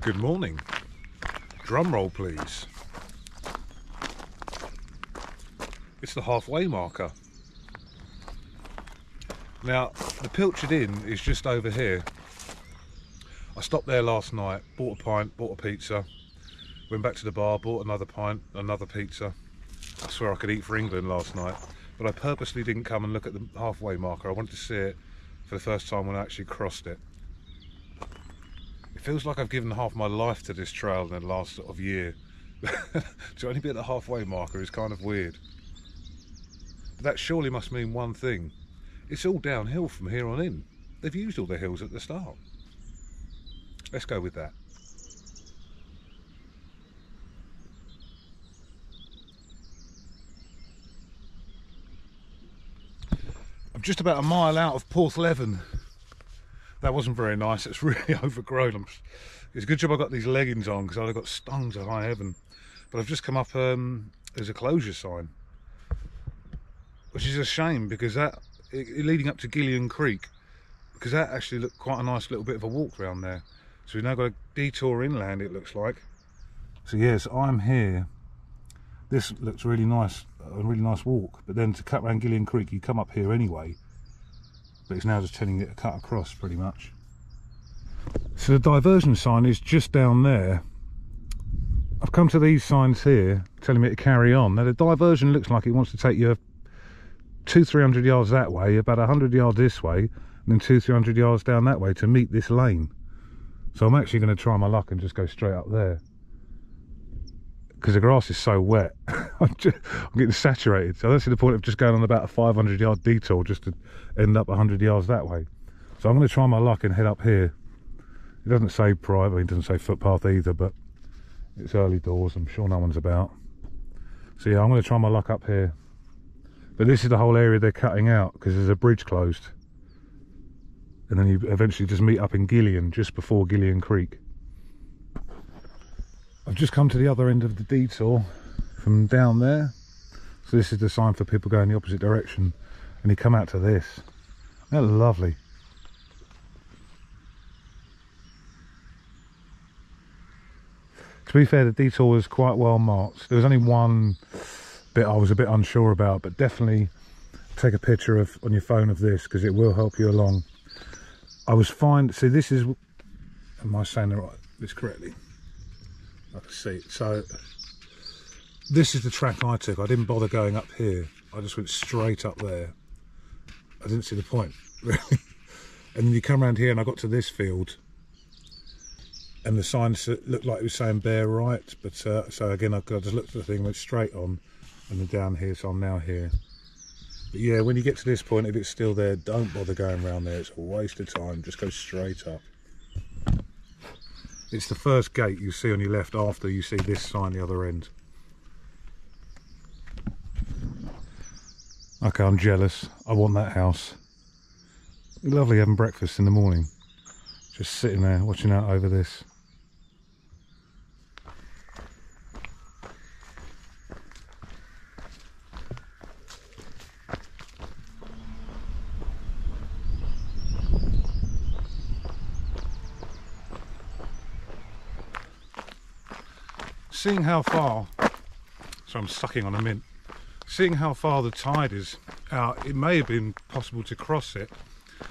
Good morning. Drum roll, please. It's the halfway marker. Now, the Pilchard Inn is just over here. I stopped there last night, bought a pint, bought a pizza, went back to the bar, bought another pint, another pizza. I swear I could eat for England last night, but I purposely didn't come and look at the halfway marker. I wanted to see it for the first time when I actually crossed it. It feels like I've given half my life to this trail in the last sort of year. To only be at the halfway marker is kind of weird. But that surely must mean one thing. It's all downhill from here on in. They've used all the hills at the start. Let's go with that. I'm just about a mile out of Porthallow. That wasn't very nice. It's really overgrown. It's a good job I got these leggings on because I'd have got stung to high heaven. But I've just come up, there's a closure sign, which is a shame because that, leading up to Gillian Creek, because that actually looked quite a nice little bit of a walk around there. So we've now got a detour inland, it looks like. So yes, I'm here. This looks really nice, a really nice walk. But then to cut around Gillian Creek, you come up here anyway. But it's now just telling it to cut across pretty much. So the diversion sign is just down there. I've come to these signs here telling me to carry on. Now the diversion looks like it wants to take you 200-300 yards that way, about 100 yards this way, and then 200-300 yards down that way to meet this lane. So I'm actually going to try my luck and just go straight up there, because the grass is so wet. I'm getting saturated. So I don't see the point of just going on about a 500-yard detour just to end up 100 yards that way. So I'm going to try my luck and head up here. It doesn't say private, it doesn't say footpath either, but it's early doors. I'm sure no one's about. So yeah, I'm going to try my luck up here. But this is the whole area they're cutting out because there's a bridge closed. And then you eventually just meet up in Gillian, just before Gillian Creek. I've just come to the other end of the detour from down there. So this is the sign for people going the opposite direction. And you come out to this. They're lovely. To be fair, the detour was quite well marked. There was only one bit I was a bit unsure about, but definitely take a picture of on your phone of this because it will help you along. I was fine. See, this is, am I saying this correctly? I can see it. So this is the track I took. I didn't bother going up here. I just went straight up there. I didn't see the point, really. And then you come around here and I got to this field and the sign looked like it was saying bear right, but so again I just looked at the thing, went straight on and then down here, so I'm now here. But yeah, when you get to this point, if it's still there, don't bother going around there. It's a waste of time. Just go straight up. It's the first gate you see on your left after you see this sign the other end. Okay, I'm jealous. I want that house. Lovely having breakfast in the morning. Just sitting there watching out over this. Seeing how far, so I'm sucking on a mint, seeing how far the tide is out, it may have been possible to cross it.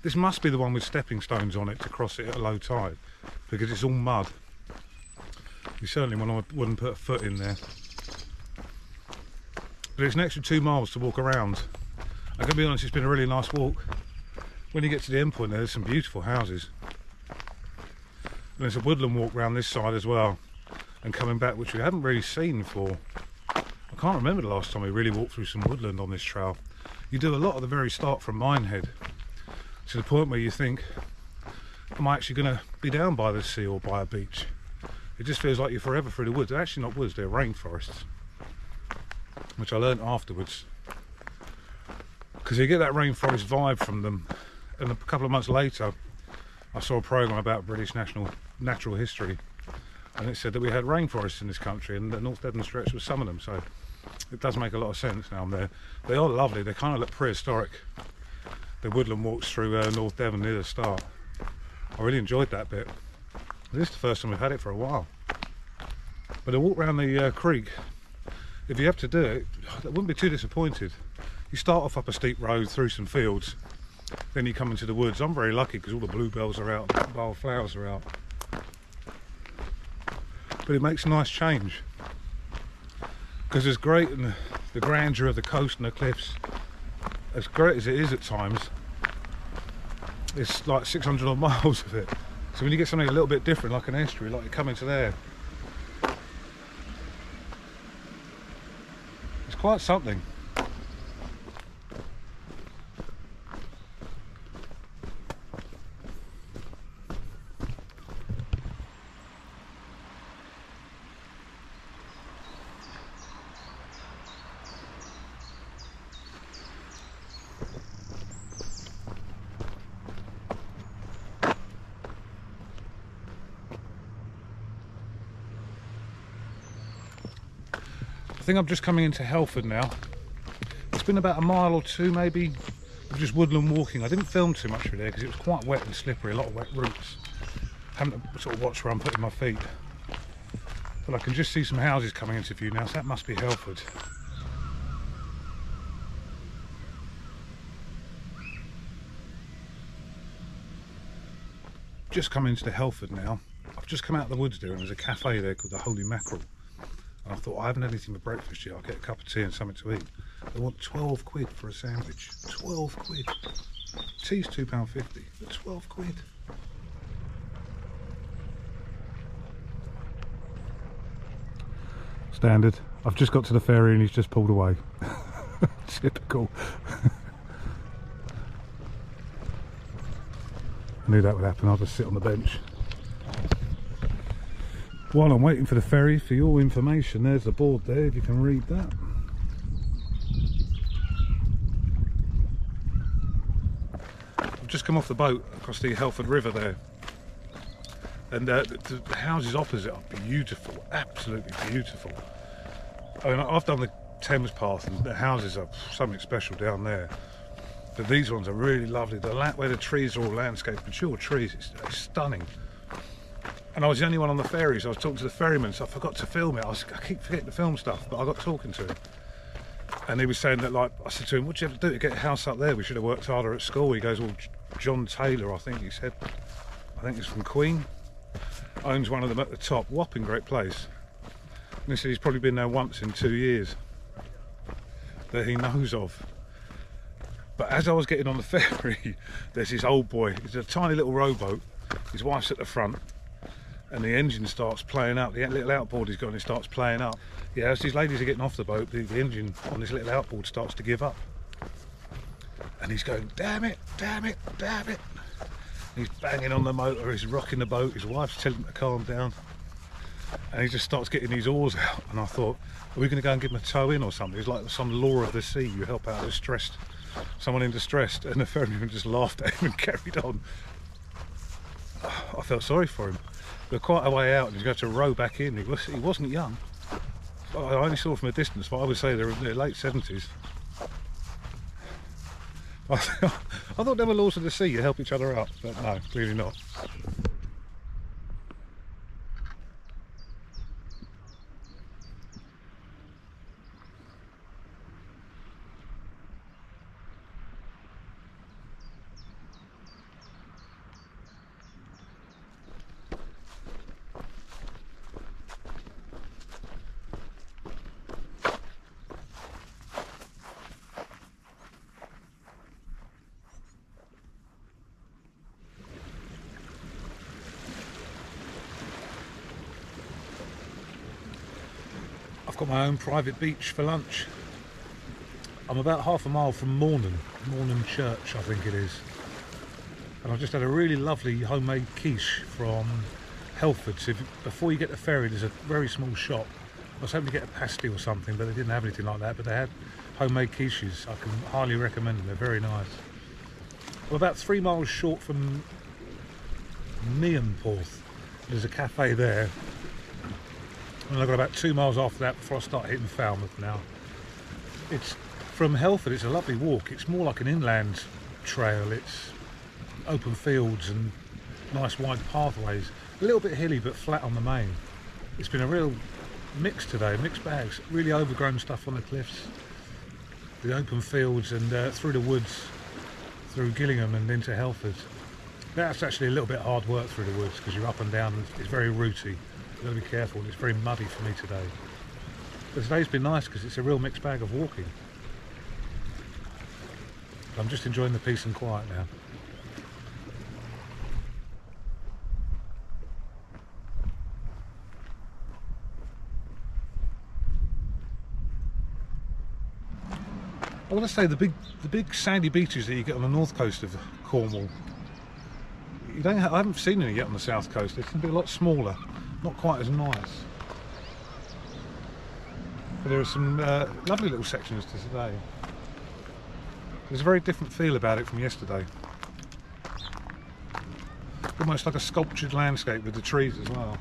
This must be the one with stepping stones on it to cross it at a low tide, because it's all mud. You certainly wouldn't put a foot in there. But it's an extra 2 miles to walk around. I'm going to be honest, it's been a really nice walk. When you get to the end point there's some beautiful houses. And there's a woodland walk around this side as well. And coming back, which we haven't really seen for, I can't remember the last time we really walked through some woodland on this trail. You do a lot at the very start from Minehead, to the point where you think, am I actually going to be down by the sea or by a beach? It just feels like you're forever through the woods. They're actually not woods, they're rainforests, which I learned afterwards, because you get that rainforest vibe from them. And a couple of months later I saw a programme about British natural history, and it said that we had rainforests in this country, and the North Devon stretch was some of them, so it does make a lot of sense now I'm there. They are lovely, they kind of look prehistoric. The woodland walks through North Devon near the start. I really enjoyed that bit. This is the first time we've had it for a while. But a walk around the creek, if you have to do it, I wouldn't be too disappointed. You start off up a steep road through some fields, then you come into the woods. I'm very lucky because all the bluebells are out, and wildflowers are out. But it makes a nice change. Because as great and the grandeur of the coast and the cliffs, as great as it is at times, it's like 600 odd miles of it. So when you get something a little bit different, like an estuary, like you come into there, it's quite something. I think I'm just coming into Helford now. It's been about a mile or two maybe of just woodland walking. I didn't film too much through there because it was quite wet and slippery, a lot of wet roots. Having to sort of watch where I'm putting my feet. But I can just see some houses coming into view now, so that must be Helford. Just come into Helford now. I've just come out of the woods there and there's a cafe there called the Holy Mackerel. And I thought, I haven't had anything for breakfast yet, I'll get a cup of tea and something to eat. They want 12 quid for a sandwich. 12 quid. Tea's £2.50, but 12 quid. Standard. I've just got to the ferry and he's just pulled away. Typical. I knew that would happen. I'll just sit on the bench. While I'm waiting for the ferry, for your information, there's the board there, if you can read that. I've just come off the boat across the Helford River there. And the houses opposite are beautiful, absolutely beautiful. I mean, I've done the Thames path and the houses are something special down there. But these ones are really lovely. The where the trees are all landscaped, mature trees, it's stunning. And I was the only one on the ferry, so I was talking to the ferryman, so I forgot to film it. I keep forgetting to film stuff, but I got talking to him. And he was saying that, like, I said to him, what do you have to do to get a house up there? We should have worked harder at school. He goes, well, John Taylor, I think he said. I think he's from Queen. Owns one of them at the top. Whopping great place. And he said he's probably been there once in 2 years that he knows of. But as I was getting on the ferry, there's this old boy. It's a tiny little rowboat. His wife's at the front. And the engine starts playing up, the little outboard he's got and it starts playing up. Yeah, as these ladies are getting off the boat, the engine on this little outboard starts to give up. And he's going, damn it, damn it, damn it. And he's banging on the motor, he's rocking the boat, his wife's telling him to calm down. And he just starts getting these oars out. And I thought, are we going to go and give him a tow in or something? It's like some law of the sea, you help out someone in distress. And the ferryman just laughed at him and carried on. I felt sorry for him. We're quite a way out and he's going to row back in. He wasn't young. I only saw from a distance, but I would say they're in their late 70s. I thought there were laws of the sea, you help each other out, but no, clearly not. I've got my own private beach for lunch. I'm about half a mile from Mornan Church, I think it is. And I've just had a really lovely homemade quiche from Helford. So before you get the ferry, there's a very small shop. I was hoping to get a pasty or something, but they didn't have anything like that. But they had homemade quiches. I can highly recommend them. They're very nice. I'm about 3 miles short from Meonporth. There's a cafe there. And I've got about 2 miles after that before I start hitting Falmouth now. It's from Helford, it's a lovely walk. It's more like an inland trail. It's open fields and nice wide pathways. A little bit hilly but flat on the main. It's been a real mix today, mixed bags. Really overgrown stuff on the cliffs, the open fields, and through the woods, through Gillingham and into Helford. That's actually a little bit hard work through the woods because you're up and down and it's very rooty. You've got to be careful, and it's very muddy for me today. But today's been nice because it's a real mixed bag of walking. I'm just enjoying the peace and quiet now. I want to say the big sandy beaches that you get on the north coast of Cornwall, I haven't seen any yet on the south coast. They tend to be a lot smaller, not quite as nice. But there are some lovely little sections to today. There's a very different feel about it from yesterday. Almost like a sculptured landscape with the trees as well.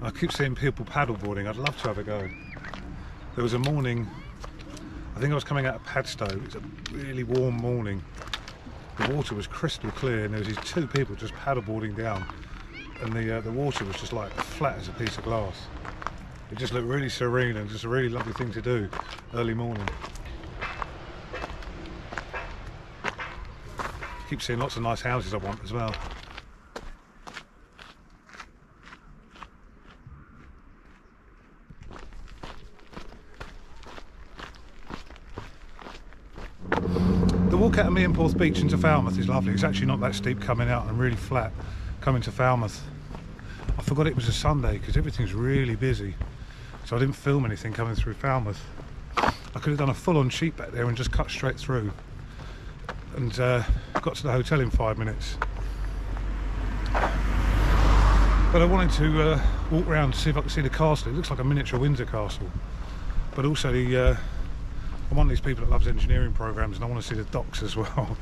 I keep seeing people paddleboarding. I'd love to have a go. There was a morning, I think I was coming out of Padstow. It was a really warm morning. The water was crystal clear and there was these two people just paddleboarding down, and the water was just like flat as a piece of glass. It just looked really serene and just a really lovely thing to do early morning. Keep seeing lots of nice houses I want as well. The walk out of Meanporth Beach into Falmouth is lovely. It's actually not that steep coming out and really flat coming to Falmouth. I forgot it was a Sunday because everything's really busy, so I didn't film anything coming through Falmouth. I could have done a full-on sheet back there and just cut straight through, and got to the hotel in 5 minutes. But I wanted to walk around to see if I could see the castle. It looks like a miniature Windsor castle, but also I'm one of these people that loves engineering programs, and I want to see the docks as well.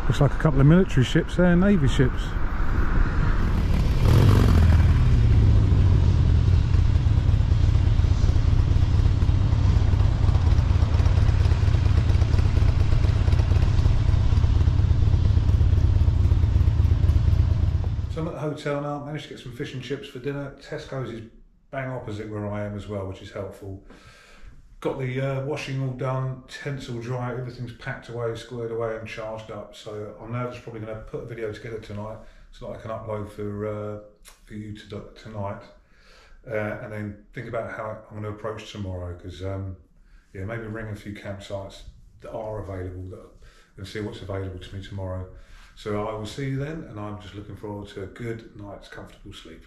Looks like a couple of military ships there, navy ships. So I'm at the hotel now, managed to get some fish and chips for dinner. Tesco's is bang opposite where I am as well, which is helpful. Got the washing all done, tents all dry, everything's packed away, squared away and charged up. So I'm now just probably going to put a video together tonight so that I can upload for you tonight. And then think about how I'm going to approach tomorrow, because yeah, maybe ring a few campsites that are available and see what's available to me tomorrow. So I will see you then, and I'm just looking forward to a good night's comfortable sleep.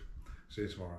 See you tomorrow.